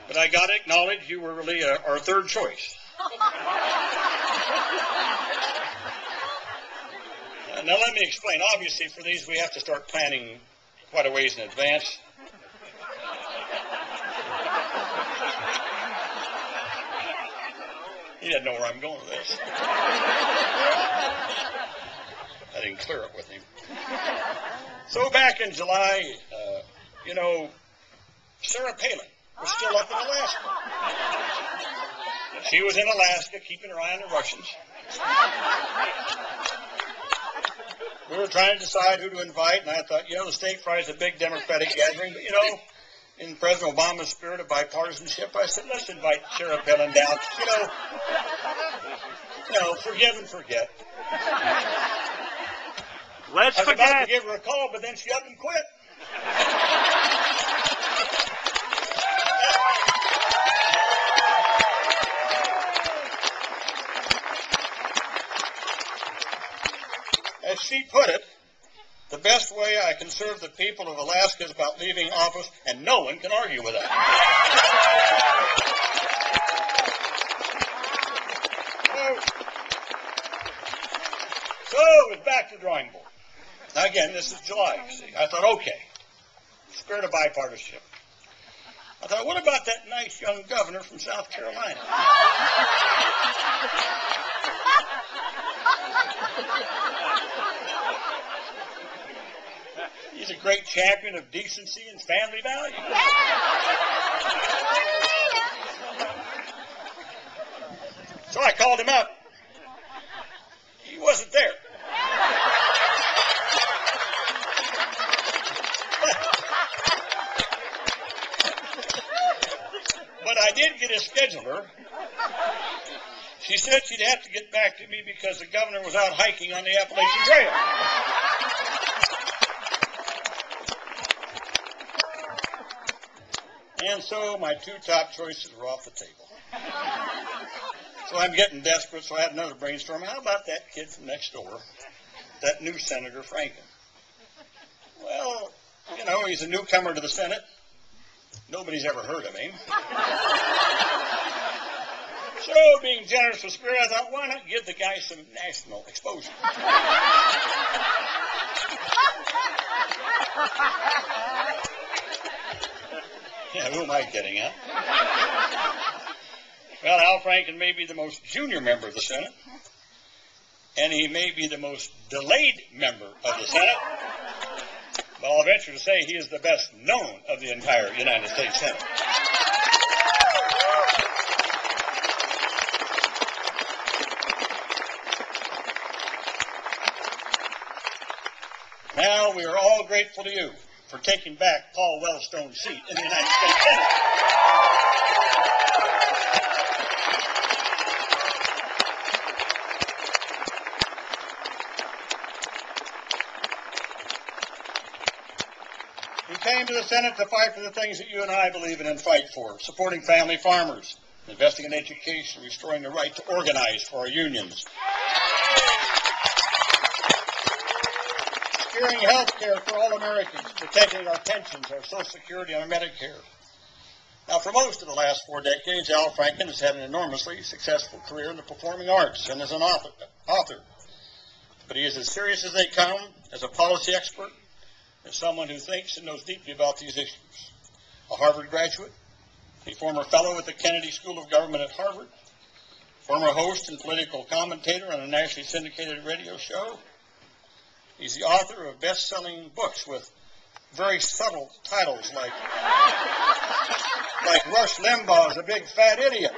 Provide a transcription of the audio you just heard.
But I got to acknowledge you were really our third choice. Now let me explain. Obviously, for these, we have to start planning quite a ways in advance. He didn't know where I'm going with this. I didn't clear it with him. So back in July, Sarah Palin was still up in Alaska. She was in Alaska keeping her eye on the Russians. We were trying to decide who to invite, and I thought, the State Fair is a big Democratic gathering, but, in President Obama's spirit of bipartisanship, I said, let's invite Sarah Palin down. Forgive and forget. Let's I was forget. about to give her a call, but then she up and quit. As she put it, the best way I can serve the people of Alaska is about leaving office, and no one can argue with that. So it's back to the drawing board. Now again, this is July. See, I thought, okay, spirit of bipartisanship. I thought, what about that nice young governor from South Carolina? He's a great champion of decency and family values. So I called him up. He wasn't there. But I did get a scheduler. She said she'd have to get back to me because the governor was out hiking on the Appalachian Trail. And so my two top choices were off the table. So I'm getting desperate, so I had another brainstorm. How about that kid from next door, that new Senator Franken? Well, he's a newcomer to the Senate. Nobody's ever heard of him. So, being generous with spirit, I thought, why not give the guy some national exposure? Yeah, who am I kidding, huh? Well, Al Franken may be the most junior member of the Senate, and he may be the most delayed member of the Senate, but I'll venture to say he is the best known of the entire United States Senate. Now, we are all grateful to you for taking back Paul Wellstone's seat in the United States Senate. We came to the Senate to fight for the things that you and I believe in and fight for, supporting family farmers, investing in education, restoring the right to organize for our unions, securing health care for all Americans, protecting our pensions, our Social Security, and our Medicare. Now, for most of the last 4 decades, Al Franken has had an enormously successful career in the performing arts and as an author. But he is as serious as they come as a policy expert, as someone who thinks and knows deeply about these issues. A Harvard graduate, a former fellow at the Kennedy School of Government at Harvard, former host and political commentator on a nationally syndicated radio show. He's the author of best-selling books with very subtle titles like Rush Limbaugh's A Big Fat Idiot.